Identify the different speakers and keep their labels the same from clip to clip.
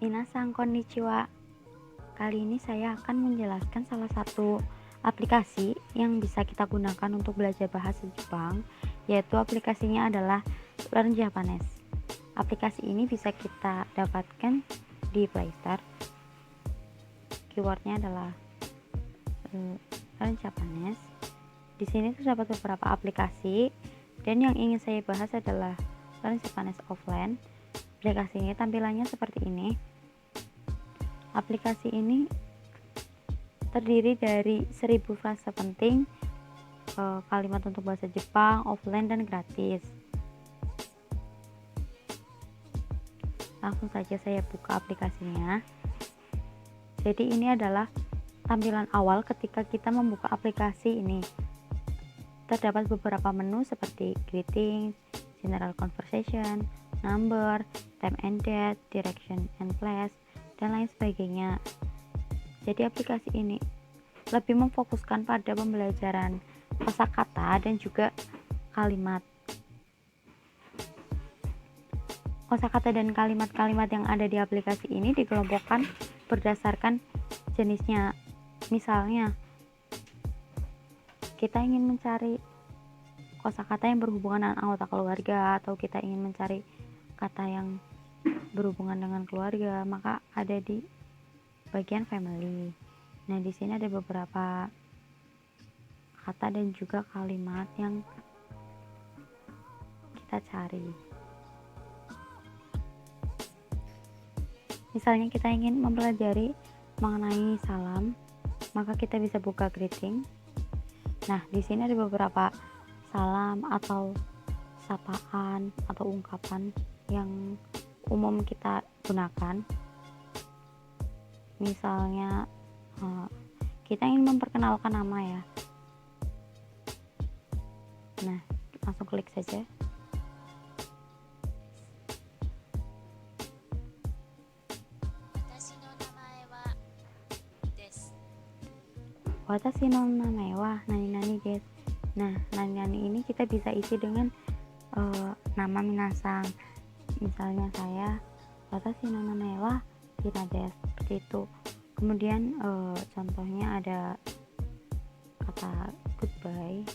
Speaker 1: Minasan konnichiwa. Kali ini saya akan menjelaskan salah satu aplikasi yang bisa kita gunakan untuk belajar bahasa Jepang, yaitu aplikasinya adalah Learn Japanese. Aplikasi ini bisa kita dapatkan di Play Store. Keywordnya adalah Learn Japanese. Di sini terdapat beberapa aplikasi, dan yang ingin saya bahas adalah Learn Japanese Offline. Aplikasi ini tampilannya seperti ini. Aplikasi ini terdiri dari 1000 frasa penting, kalimat untuk bahasa Jepang, offline dan gratis. Langsung saja saya buka aplikasinya. Jadi ini adalah tampilan awal ketika kita membuka aplikasi ini. Terdapat beberapa menu seperti greeting, general conversation, number, time and date, direction and place, dan lain sebagainya. Jadi aplikasi ini lebih memfokuskan pada pembelajaran kosakata dan juga kalimat. Kosakata dan kalimat-kalimat yang ada di aplikasi ini dikelompokkan berdasarkan jenisnya. Misalnya, kita ingin mencari kosakata yang berhubungan dengan anggota keluarga, atau kita ingin mencari kata yang berhubungan dengan keluarga, maka ada di bagian family. Nah, di sini ada beberapa kata dan juga kalimat yang kita cari. Misalnya kita ingin mempelajari mengenai salam, maka kita bisa buka greeting. Nah, di sini ada beberapa salam atau sapaan atau ungkapan yang umum kita gunakan. Misalnya kita ingin memperkenalkan nama ya. Nah, langsung klik saja. Watashi no namae wa nani-nani desu. Nah, nani-nani ini kita bisa isi dengan nama minasang. Misalnya saya, watashi no namae wa Hina desu, seperti itu. Kemudian contohnya ada kata goodbye,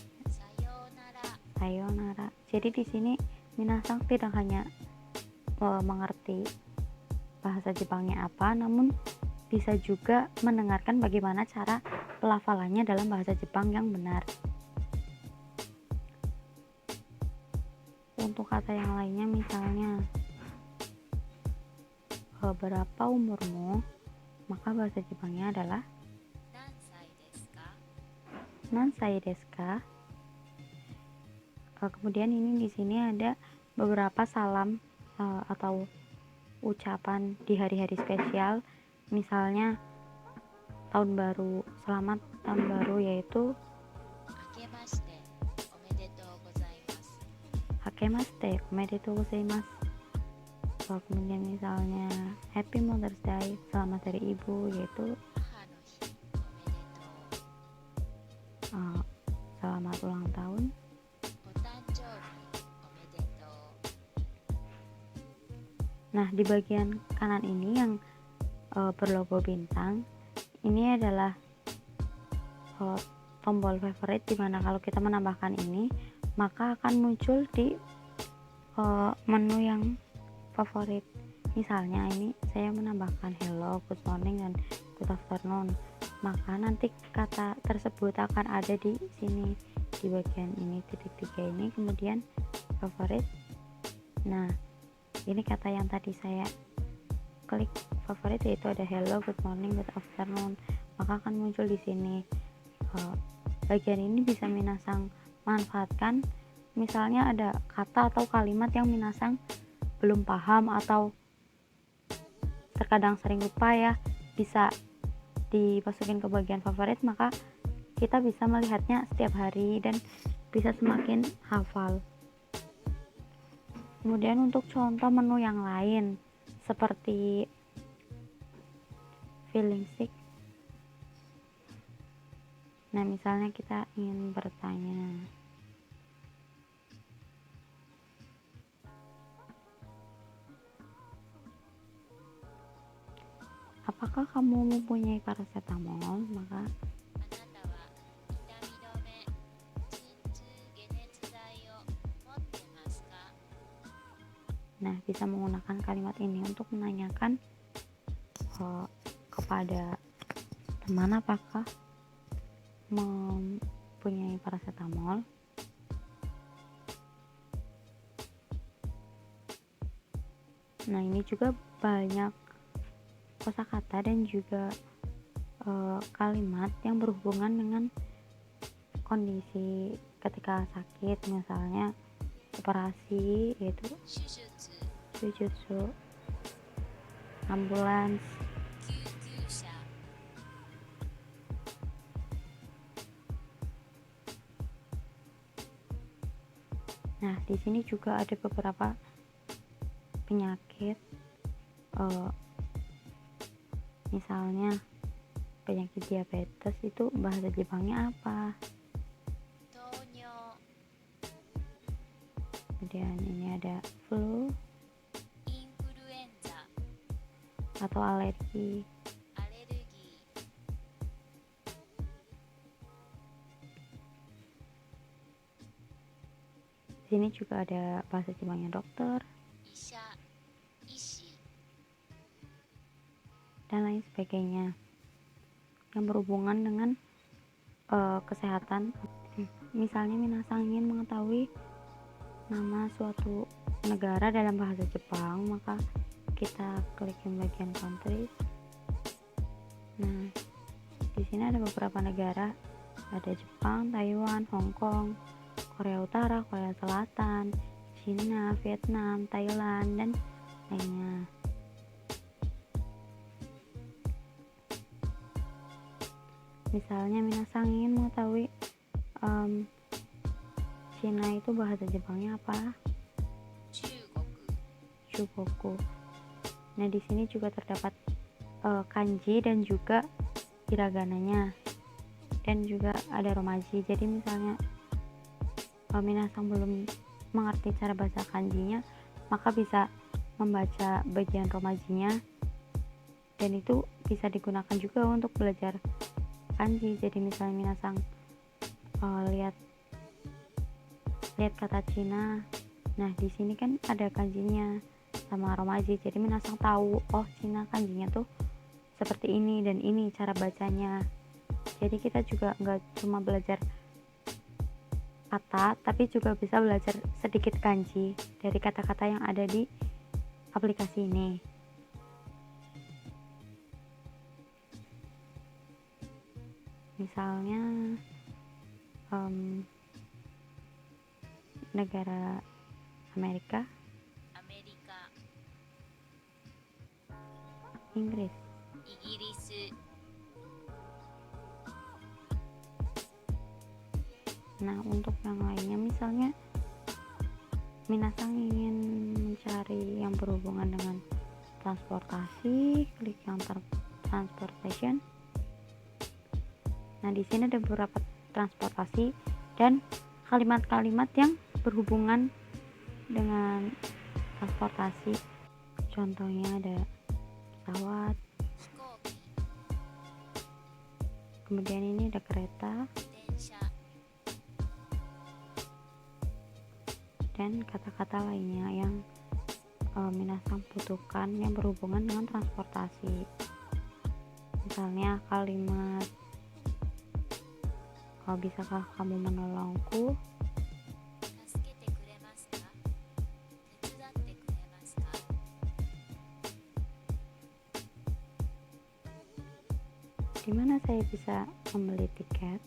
Speaker 1: sayonara. Jadi di sini minasang tidak hanya mengerti bahasa Jepangnya apa, namun bisa juga mendengarkan bagaimana cara pelafalannya dalam bahasa Jepang yang benar. Untuk kata yang lainnya, misalnya berapa umurmu, maka bahasa Jepangnya adalah nansai desu ka. Kemudian ini di sini ada beberapa salam atau ucapan di hari-hari spesial. Misalnya tahun baru, selamat tahun baru, yaitu Hakemaste omedetou gozaimasu. Kemudian misalnya Happy Mother's Day, selamat dari ibu, yaitu selamat ulang tahun. Nah, di bagian kanan ini yang berlogo bintang, ini adalah tombol favorite, dimana kalau kita menambahkan ini maka akan muncul di menu yang favorit. Misalnya ini saya menambahkan hello, good morning, dan good afternoon, maka nanti kata tersebut akan ada di sini, di bagian ini, titik 3 ini, kemudian favorit. Nah, ini kata yang tadi saya klik favorit, yaitu ada hello, good morning, good afternoon, maka akan muncul di sini. Bagian ini bisa minasang manfaatkan. Misalnya ada kata atau kalimat yang minasang belum paham atau terkadang sering lupa ya, bisa dimasukin ke bagian favorit, maka kita bisa melihatnya setiap hari dan bisa semakin hafal. Kemudian untuk contoh menu yang lain seperti feeling sick. Nah, misalnya kita ingin bertanya, apakah kamu mempunyai paracetamol? Maka nah, bisa menggunakan kalimat ini untuk menanyakan kepada teman apakah mempunyai paracetamol. Nah, ini juga banyak kosakata dan juga kalimat yang berhubungan dengan kondisi ketika sakit, misalnya operasi, yaitu shujutsu, ambulans. Nah, di sini juga ada beberapa penyakit, misalnya penyakit diabetes, itu bahasa Jepangnya apa? Kemudian ini ada flu atau alergi. Di sini juga ada bahasa Jepangnya dokter dan lain sebagainya yang berhubungan dengan kesehatan. Misalnya minasang ingin mengetahui nama suatu negara dalam bahasa Jepang, maka kita klik yang bagian countries. Nah, di sini ada beberapa negara, ada Jepang, Taiwan, Hong Kong, Korea Utara, Korea Selatan, Cina, Vietnam, Thailand, dan lainnya. Misalnya minasang ingin mengetahui Cina itu bahasa Jepangnya apa? Chugoku. Nah, di sini juga terdapat kanji dan juga hiragananya, dan juga ada romaji. Jadi misalnya minasang belum mengerti cara baca kanjinya, maka bisa membaca bagian romajinya, dan itu bisa digunakan juga untuk belajar kanji. Jadi misalnya minasang lihat kata Cina, nah di sini kan ada kanjinya sama romaji, jadi minasang tahu, oh Cina kanjinya tuh seperti ini dan ini cara bacanya. Jadi kita juga nggak cuma belajar kata, tapi juga bisa belajar sedikit kanji dari kata-kata yang ada di aplikasi ini. Misalnya negara Amerika, Inggris. Nah, untuk yang lainnya, misalnya minasang ingin mencari yang berhubungan dengan transportasi, klik yang transportation. Nah, di sini ada beberapa transportasi dan kalimat-kalimat yang berhubungan dengan transportasi. Contohnya ada pesawat, kemudian ini ada kereta, dan kata-kata lainnya yang minasang butuhkan yang berhubungan dengan transportasi. Misalnya kalimat bisakah kamu menolongku? Di mana saya bisa membeli tiket?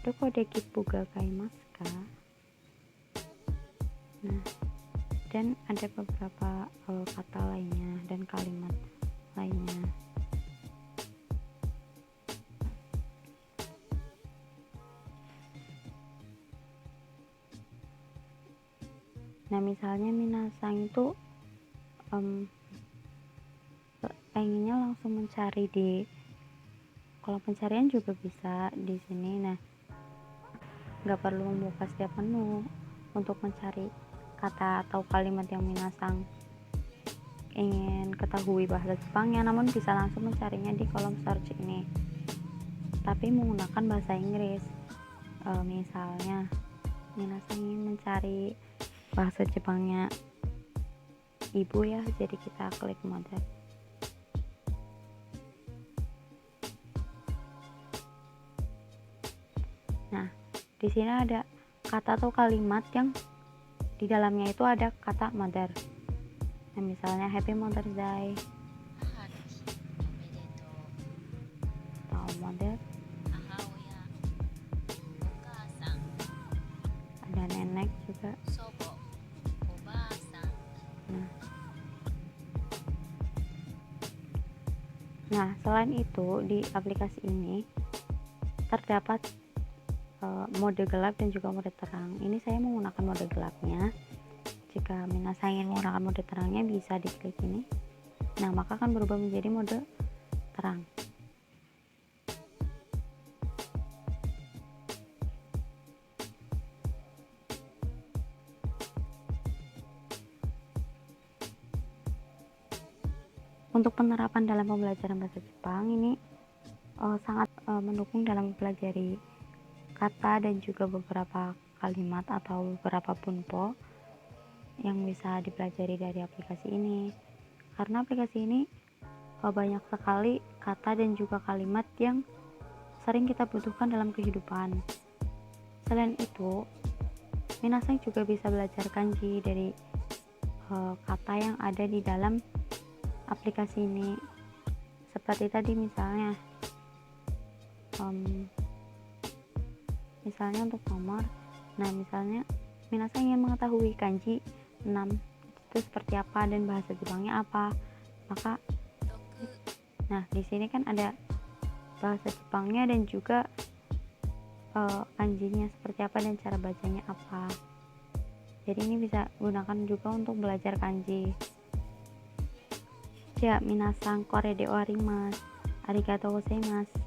Speaker 1: Doko de kipu ga kaimasu ka? Nah, dan ada beberapa kata lainnya dan kalimat lainnya. Nah, misalnya minasang itu pengennya langsung mencari di kolom pencarian juga bisa di sini. Nah, nggak perlu membuka setiap menu untuk mencari kata atau kalimat yang minasang ingin ketahui bahasa Jepangnya, namun bisa langsung mencarinya di kolom search ini, tapi menggunakan bahasa Inggris. Misalnya minasan ingin mencari bahasa Jepangnya ibu ya, jadi kita klik mother. Nah, di sini ada kata atau kalimat yang di dalamnya itu ada kata mother. Nah, misalnya Happy Mother's Day
Speaker 2: 母の日おめでとう。
Speaker 1: atau mother,
Speaker 2: 母親、お母さん、
Speaker 1: ada nenek juga.
Speaker 2: 祖母、おばあさん。
Speaker 1: Nah, selain itu di aplikasi ini terdapat mode gelap dan juga mode terang. Ini saya menggunakan mode gelapnya. Jika minasan ingin menggunakan mode terangnya bisa diklik ini. Nah, maka akan berubah menjadi mode terang. Untuk penerapan dalam pembelajaran bahasa Jepang ini sangat mendukung dalam mempelajari kata dan juga beberapa kalimat atau beberapa punpo yang bisa dipelajari dari aplikasi ini. Karena aplikasi ini banyak sekali kata dan juga kalimat yang sering kita butuhkan dalam kehidupan. Selain itu, minasan juga bisa belajar kanji dari kata yang ada di dalam aplikasi ini. Seperti tadi misalnya untuk nomor. Nah, misalnya minasan ingin mengetahui kanji 6 itu seperti apa dan bahasa Jepangnya apa. Maka di sini kan ada bahasa Jepangnya dan juga kanjinya seperti apa dan cara bacanya apa. Jadi ini bisa gunakan juga untuk belajar kanji. Ya, minasan kore de arimasu. Arigatou gozaimasu.